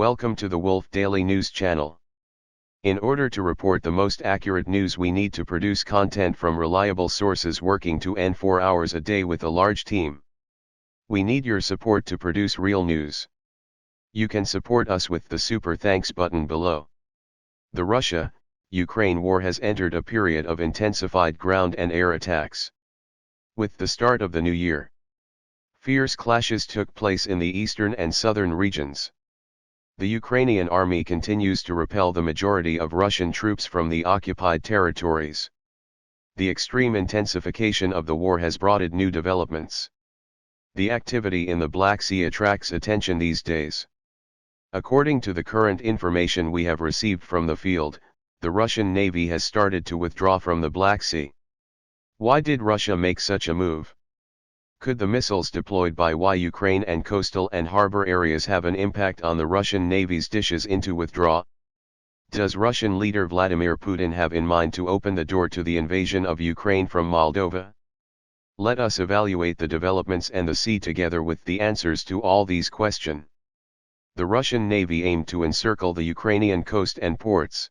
Welcome to the Wolf Daily News channel. In order to report the most accurate news, we need to produce content from reliable sources working 24 hours a day with a large team. We need your support to produce real news. You can support us with the Super Thanks button below. The Russia-Ukraine war has entered a period of intensified ground and air attacks. With the start of the new year, fierce clashes took place in the eastern and southern regions. The Ukrainian army continues to repel the majority of Russian troops from the occupied territories. The extreme intensification of the war has brought new developments. The activity in the Black Sea attracts attention these days. According to the current information we have received from the field, the Russian Navy has started to withdraw from the Black Sea. Why did Russia make such a move? Could the missiles deployed by Ukraine and coastal and harbor areas have an impact on the Russian Navy's decision to withdraw? Does Russian leader Vladimir Putin have in mind to open the door to the invasion of Ukraine from Moldova? Let us evaluate the developments and the sea together with the answers to all these questions. The Russian Navy aimed to encircle the Ukrainian coast and ports.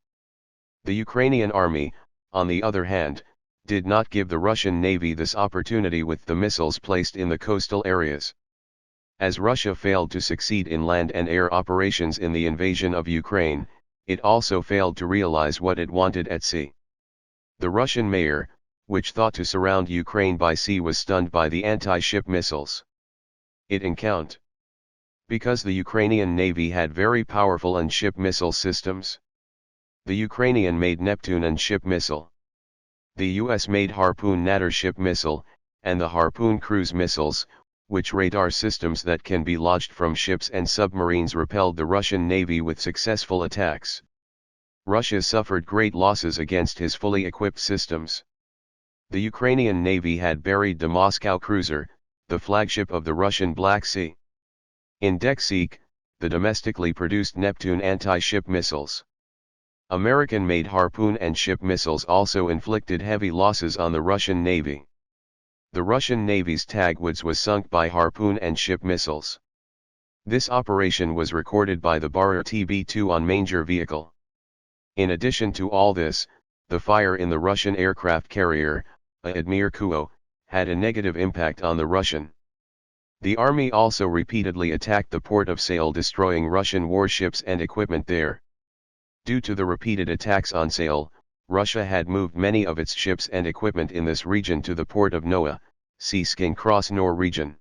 The Ukrainian army, on the other hand, did not give the Russian Navy this opportunity with the missiles placed in the coastal areas. As Russia failed to succeed in land and air operations in the invasion of Ukraine, it also failed to realize what it wanted at sea. The Russian mayor, which thought to surround Ukraine by sea, was stunned by the anti-ship missiles. It encountered. Because the Ukrainian Navy had very powerful unship missile systems. The Ukrainian-made Neptune unship missile, the US-made Harpoon Natter ship missile, and the Harpoon cruise missiles, which radar systems that can be launched from ships and submarines, repelled the Russian Navy with successful attacks. Russia suffered great losses against his fully equipped systems. The Ukrainian Navy had buried the Moscow cruiser, the flagship of the Russian Black Sea. In Dekseek, the domestically produced Neptune anti-ship missiles. American-made Harpoon and ship missiles also inflicted heavy losses on the Russian Navy. The Russian Navy's Tagwoods was sunk by Harpoon and ship missiles. This operation was recorded by the Barar TB2 on Manger vehicle. In addition to all this, the fire in the Russian aircraft carrier, Admir Kuo, had a negative impact on the Russian. The army also repeatedly attacked the port of Sail, destroying Russian warships and equipment there. Due to the repeated attacks on Sail, Russia had moved many of its ships and equipment in this region to the port of Noa, Siskin Cross Nor region.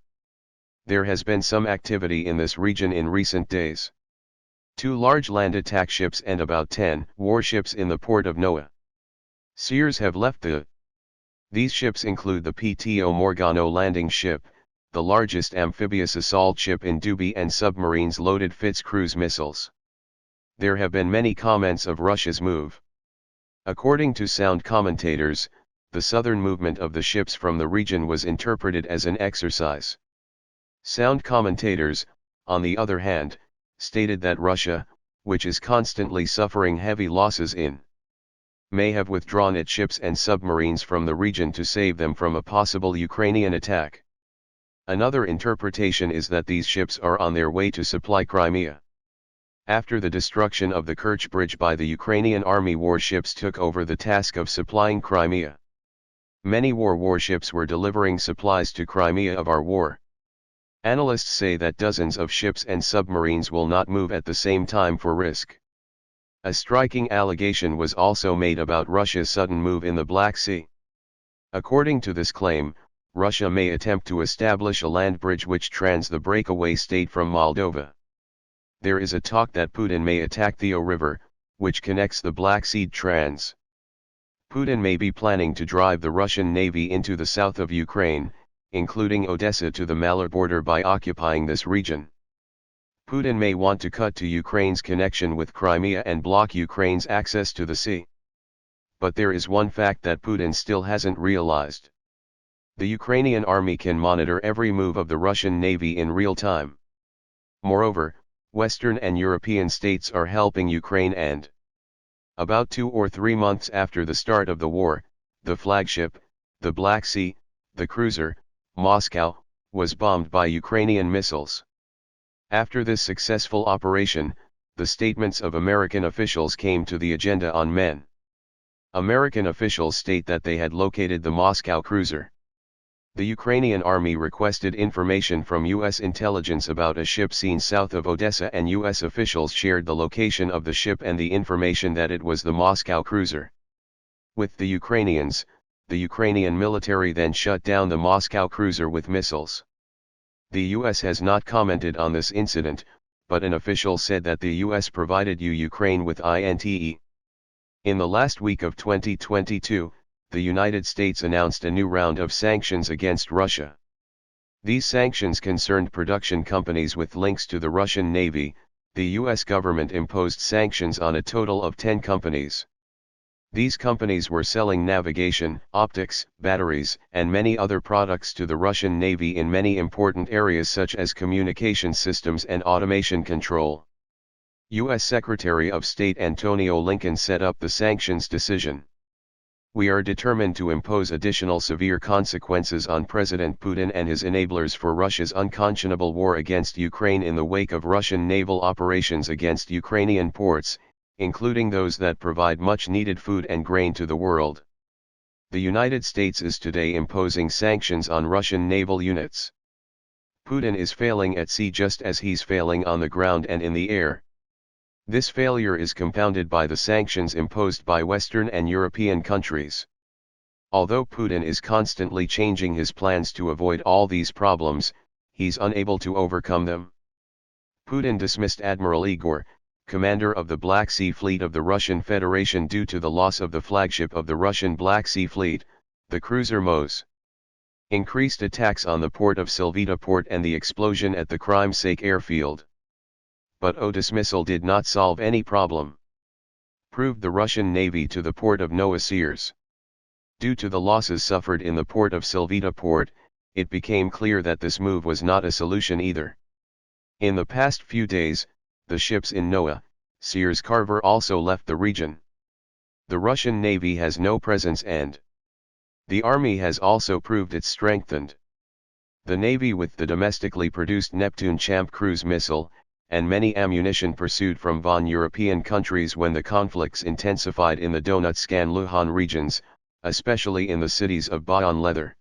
There has been some activity in this region in recent days. 2 large land attack ships and about 10 warships in the port of Noa. Sears have left These ships include the PTO Morgano landing ship, the largest amphibious assault ship in Dubai, and submarines loaded Fitz cruise missiles. There have been many comments of Russia's move. According to sound commentators, the southern movement of the ships from the region was interpreted as an exercise. Sound commentators, on the other hand, stated that Russia, which is constantly suffering heavy losses may have withdrawn its ships and submarines from the region to save them from a possible Ukrainian attack. Another interpretation is that these ships are on their way to supply Crimea. After the destruction of the Kerch Bridge by the Ukrainian army, warships took over the task of supplying Crimea. Many warships were delivering supplies to Crimea of our war. Analysts say that dozens of ships and submarines will not move at the same time for risk. A striking allegation was also made about Russia's sudden move in the Black Sea. According to this claim, Russia may attempt to establish a land bridge which trans the breakaway state from Moldova. There is a talk that Putin may attack the O River, which connects the Black Sea trans. Putin may be planning to drive the Russian Navy into the south of Ukraine, including Odessa, to the Malar border by occupying this region. Putin may want to cut to Ukraine's connection with Crimea and block Ukraine's access to the sea. But there is one fact that Putin still hasn't realized. The Ukrainian army can monitor every move of the Russian Navy in real time. Moreover, Western and European states are helping Ukraine, and about 2 or 3 months after the start of the war, the flagship, the Black Sea, the cruiser, Moscow, was bombed by Ukrainian missiles. After this successful operation, the statements of American officials came to the agenda on men. American officials state that they had located the Moscow cruiser. The Ukrainian army requested information from U.S. intelligence about a ship seen south of Odessa, and U.S. officials shared the location of the ship and the information that it was the Moscow cruiser. With the Ukrainians, the Ukrainian military then shut down the Moscow cruiser with missiles. The U.S. has not commented on this incident, but an official said that the U.S. provided Ukraine with INTE. In the last week of 2022, the United States announced a new round of sanctions against Russia. These sanctions concerned production companies with links to the Russian Navy. The U.S. government imposed sanctions on a total of 10 companies. These companies were selling navigation, optics, batteries, and many other products to the Russian Navy in many important areas such as communication systems and automation control. U.S. Secretary of State Antonio Blinken set up the sanctions decision. "We are determined to impose additional severe consequences on President Putin and his enablers for Russia's unconscionable war against Ukraine in the wake of Russian naval operations against Ukrainian ports, including those that provide much-needed food and grain to the world. The United States is today imposing sanctions on Russian naval units. Putin is failing at sea just as he's failing on the ground and in the air. This failure is compounded by the sanctions imposed by Western and European countries. Although Putin is constantly changing his plans to avoid all these problems, he's unable to overcome them." Putin dismissed Admiral Igor, commander of the Black Sea Fleet of the Russian Federation, due to the loss of the flagship of the Russian Black Sea Fleet, the cruiser Mos. Increased attacks on the port of Sevastopol and the explosion at the Kremlin airfield. But dismissal did not solve any problem. Proved the Russian Navy to the port of Novosibirsk. Due to the losses suffered in the port of Sevastopol, it became clear that this move was not a solution either. In the past few days, the ships in Novosibirsk also left the region. The Russian Navy has no presence, and the Army has also proved it's strengthened. The Navy, with the domestically produced Neptune Champ cruise missile, and many ammunition pursued from von European countries when the conflicts intensified in the Donetsk and Luhansk regions, especially in the cities of Bayan Leather.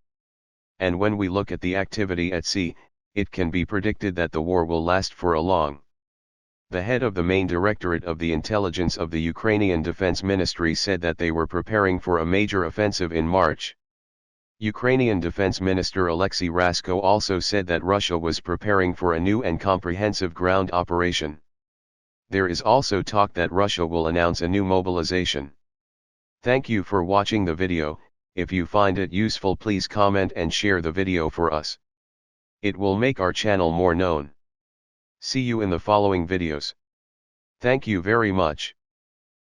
And when we look at the activity at sea, it can be predicted that the war will last for a long. The head of the main directorate of the intelligence of the Ukrainian Defense Ministry said that they were preparing for a major offensive in March. Ukrainian Defense Minister Alexei Rasko also said that Russia was preparing for a new and comprehensive ground operation. There is also talk that Russia will announce a new mobilization. Thank you for watching the video. If you find it useful, please comment and share the video for us. It will make our channel more known. See you in the following videos. Thank you very much.